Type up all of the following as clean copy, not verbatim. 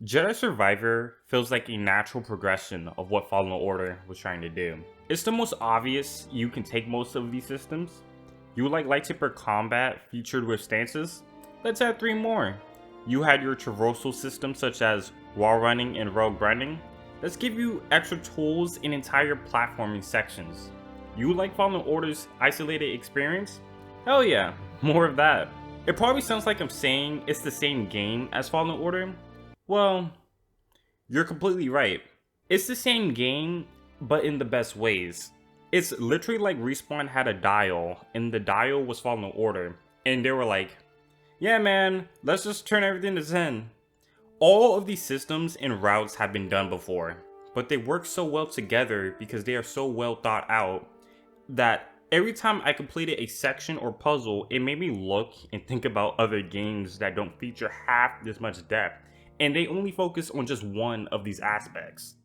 Jedi Survivor feels like a natural progression of what Fallen Order was trying to do. It's the most obvious you can take most of these systems. You like lightsaber combat featured with stances? Let's add 3 more. You had your traversal system such as wall running and rogue grinding? Let's give you extra tools and entire platforming sections. You like Fallen Order's isolated experience? Hell yeah, more of that. It probably sounds like I'm saying it's the same game as Fallen Order. Well, you're completely right. It's the same game, but in the best ways. It's literally like Respawn had a dial, and the dial was Fallen Order, and they were like, yeah man, let's just turn everything to 10. All of these systems and routes have been done before, but they work so well together because they are so well thought out that every time I completed a section or puzzle, it made me look and think about other games that don't feature half this much depth, and they only focus on just one of these aspects.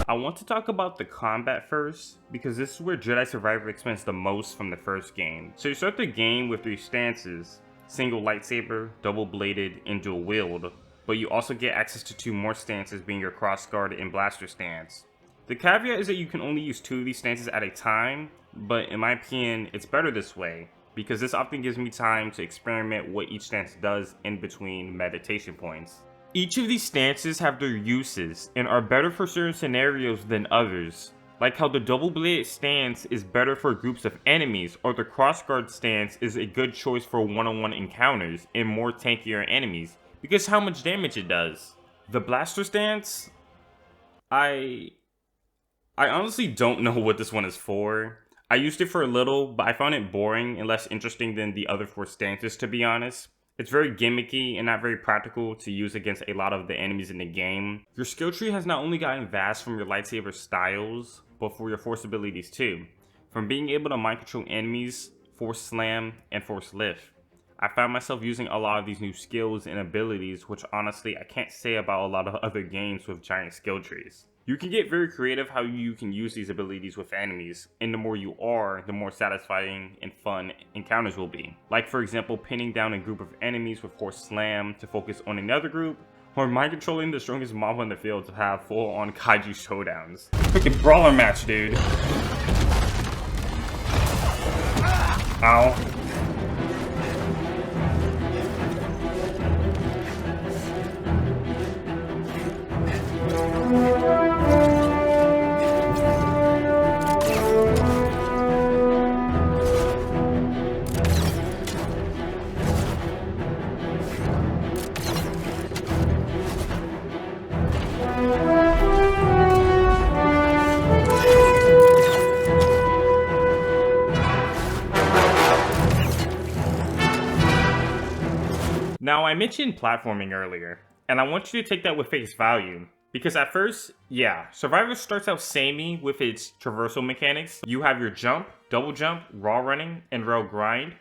I want to talk about the combat first, because this is where Jedi Survivor expands the most from the first game. So you start the game with 3 stances: single lightsaber, double bladed, and dual wield, but you also get access to 2 more stances, being your crossguard and blaster stance. The caveat is that you can only use 2 of these stances at a time, but in my opinion, it's better this way, because this often gives me time to experiment what each stance does in between meditation points. Each of these stances have their uses and are better for certain scenarios than others, like how the double-bladed stance is better for groups of enemies, or the crossguard stance is a good choice for one-on-one encounters and more tankier enemies, because how much damage it does. The blaster stance, I honestly don't know what this one is for. I used it for a little, but I found it boring and less interesting than the other 4 stances, to be honest. It's very gimmicky and not very practical to use against a lot of the enemies in the game. Your skill tree has not only gotten vast from your lightsaber styles, but for your force abilities too. From being able to mind control enemies, force slam, and force lift. I found myself using a lot of these new skills and abilities, which honestly I can't say about a lot of other games with giant skill trees. You can get very creative how you can use these abilities with enemies, and the more you are, the more satisfying and fun encounters will be. Like for example, pinning down a group of enemies with force slam to focus on another group, or mind controlling the strongest mob in the field to have full on kaiju showdowns. Freaking brawler match, dude. Ow. Now, I mentioned platforming earlier, and I want you to take that with face value. Because at first, yeah, Survivor starts out samey with its traversal mechanics. You have your jump, double jump, raw running, and rail grind.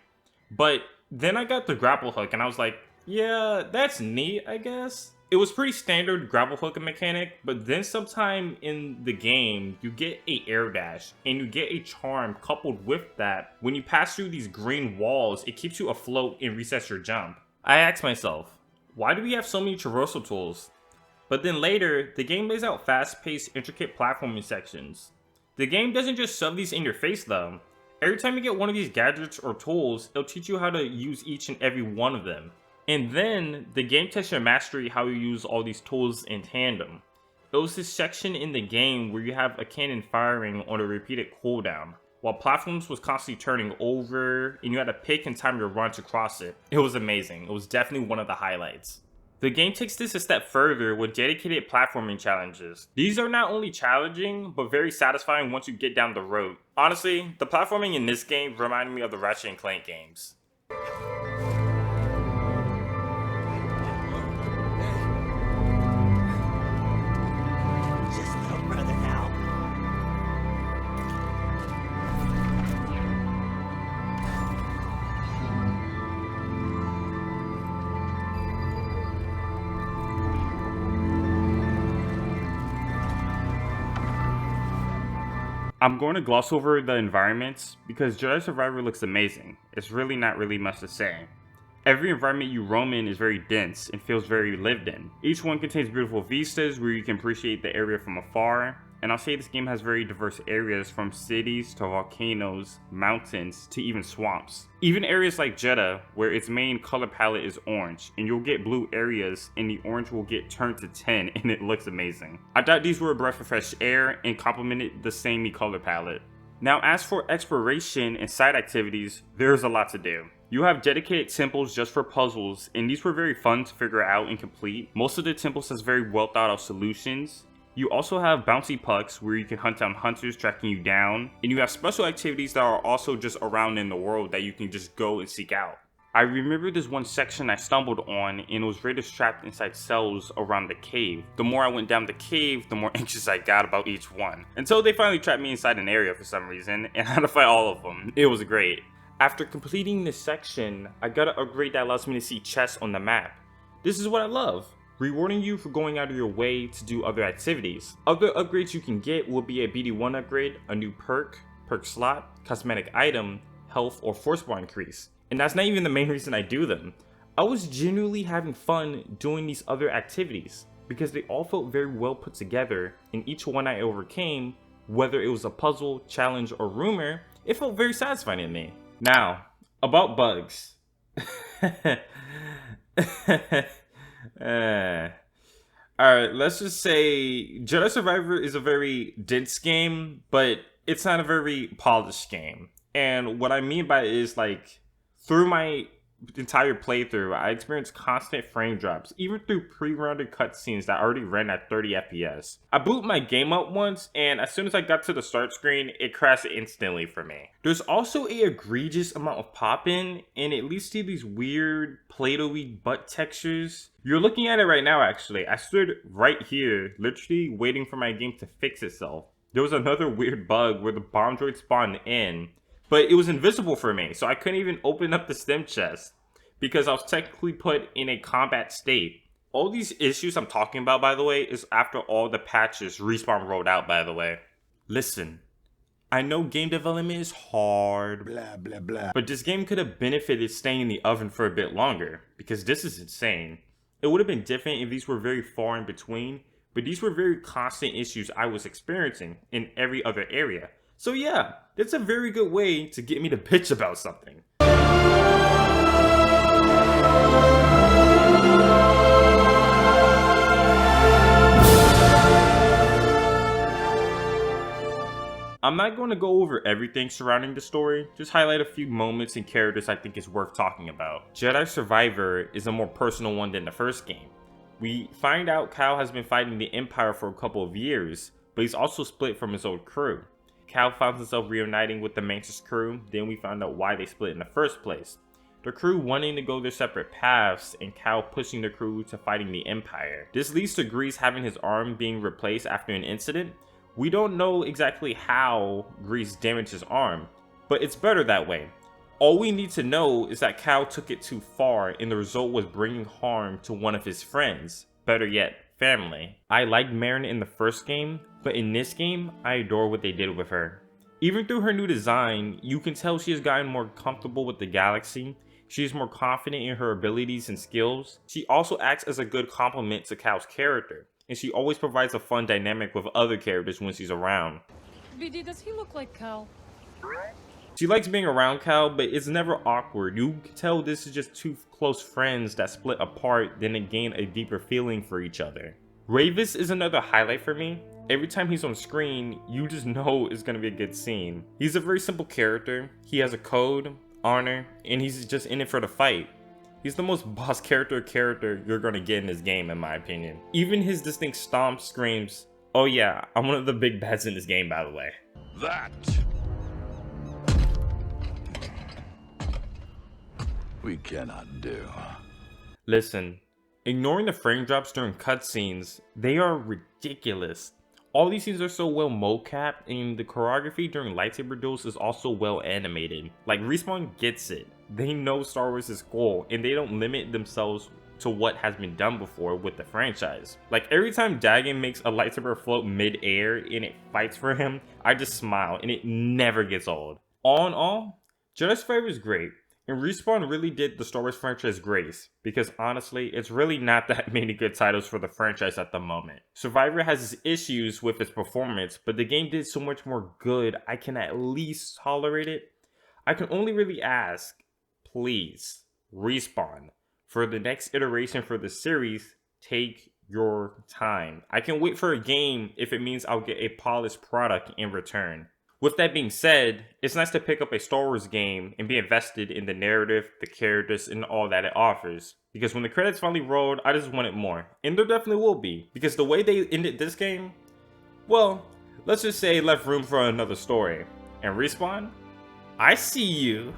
But then I got the grapple hook, and I was like, yeah, that's neat, I guess. It was pretty standard grapple hook mechanic, but then sometime in the game, you get a air dash, and you get a charm coupled with that. When you pass through these green walls, it keeps you afloat and resets your jump. I asked myself, why do we have so many traversal tools? But then later, the game lays out fast-paced, intricate platforming sections. The game doesn't just shove these in your face though. Every time you get one of these gadgets or tools, it'll teach you how to use each and every one of them. And then, the game tests your mastery how you use all these tools in tandem. It was this section in the game where you have a cannon firing on a repeated cooldown, while platforms was constantly turning over, and you had to pick and time your run to cross it. It was amazing. It was definitely one of the highlights. The game takes this a step further with dedicated platforming challenges. These are not only challenging, but very satisfying once you get down the road. Honestly, the platforming in this game reminded me of the Ratchet & Clank games. I'm going to gloss over the environments because Jedi Survivor looks amazing. It's really not really much to say. Every environment you roam in is very dense and feels very lived in. Each one contains beautiful vistas where you can appreciate the area from afar, and I'll say this game has very diverse areas from cities to volcanoes, mountains, to even swamps. Even areas like Jeddah, where its main color palette is orange, and you'll get blue areas and the orange will get turned to 10 and it looks amazing. I thought these were a breath of fresh air and complemented the samey color palette. Now as for exploration and side activities, there's a lot to do. You have dedicated temples just for puzzles, and these were very fun to figure out and complete. Most of the temples has very well thought out solutions. You also have bouncy pucks where you can hunt down hunters tracking you down, and you have special activities that are also just around in the world that you can just go and seek out. I remember this one section I stumbled on, and it was raiders trapped inside cells around the cave. The more I went down the cave, the more anxious I got about each one, until they finally trapped me inside an area for some reason, and I had to fight all of them. It was great. After completing this section, I got an upgrade that allows me to see chests on the map. This is what I love, rewarding you for going out of your way to do other activities. Other upgrades you can get will be a BD1 upgrade, a new perk slot, cosmetic item, health, or force bar increase. And that's not even the main reason I do them. I was genuinely having fun doing these other activities because they all felt very well put together, and each one I overcame, whether it was a puzzle, challenge, or rumor, it felt very satisfying to me. Now, about bugs. Alright, let's just say Jedi Survivor is a very dense game, but it's not a very polished game. And what I mean by it is, like, through my entire playthrough, I experienced constant frame drops, even through pre-rendered cutscenes that already ran at 30 FPS. I boot my game up once, and as soon as I got to the start screen, it crashed instantly for me. There's also a egregious amount of pop-in, and it leads to these weird Play-Doh-y butt textures. You're looking at it right now, actually. I stood right here, literally waiting for my game to fix itself. There was another weird bug where the bomb droid spawned in, but it was invisible for me, so I couldn't even open up the stem chest because I was technically put in a combat state. All these issues I'm talking about, by the way, is after all the patches Respawn rolled out, by the way. Listen, I know game development is hard, blah blah blah, but this game could have benefited staying in the oven for a bit longer, because this is insane. It would have been different if these were very far in between, but these were very constant issues I was experiencing in every other area. So yeah, that's a very good way to get me to bitch about something. I'm not going to go over everything surrounding the story, just highlight a few moments and characters I think is worth talking about. Jedi Survivor is a more personal one than the first game. We find out Cal has been fighting the Empire for a couple of years, but he's also split from his old crew. Cal finds himself reuniting with the Mantis crew, then we find out why they split in the first place. The crew wanting to go their separate paths, and Cal pushing the crew to fighting the Empire. This leads to Grease having his arm being replaced after an incident. We don't know exactly how Grease damaged his arm, but it's better that way. All we need to know is that Cal took it too far, and the result was bringing harm to one of his friends. Better yet, family. I liked Marin in the first game, but in this game, I adore what they did with her. Even through her new design, you can tell she has gotten more comfortable with the galaxy. She is more confident in her abilities and skills. She also acts as a good complement to Cal's character, and she always provides a fun dynamic with other characters when she's around. VD, does he look like Cal? She likes being around Cal, but it's never awkward. You can tell this is just two close friends that split apart, then they gain a deeper feeling for each other. Ravis is another highlight for me. Every time he's on screen, you just know it's gonna be a good scene. He's a very simple character. He has a code, honor, and he's just in it for the fight. He's the most boss character you're gonna get in this game, in my opinion. Even his distinct stomp screams, "Oh yeah, I'm one of the big bads in this game, by the way." That we cannot do. Listen, ignoring the frame drops during cutscenes, they are ridiculous. All these scenes are so well mocapped, and the choreography during lightsaber duels is also well animated. Like, Respawn gets it. They know Star Wars is cool, and they don't limit themselves to what has been done before with the franchise. Like every time Dagon makes a lightsaber float mid-air and it fights for him, I just smile and it never gets old. All in all, Jedi Survivor is great, and Respawn really did the Star Wars franchise grace, because honestly, it's really not that many good titles for the franchise at the moment. Survivor has its issues with its performance, but the game did so much more good, I can at least tolerate it. I can only really ask, please, Respawn, for the next iteration for the series, take your time. I can wait for a game if it means I'll get a polished product in return. With that being said, it's nice to pick up a Star Wars game and be invested in the narrative, the characters, and all that it offers. Because when the credits finally rolled, I just wanted more. And there definitely will be. Because the way they ended this game, well, let's just say it left room for another story. And Respawn, I see you.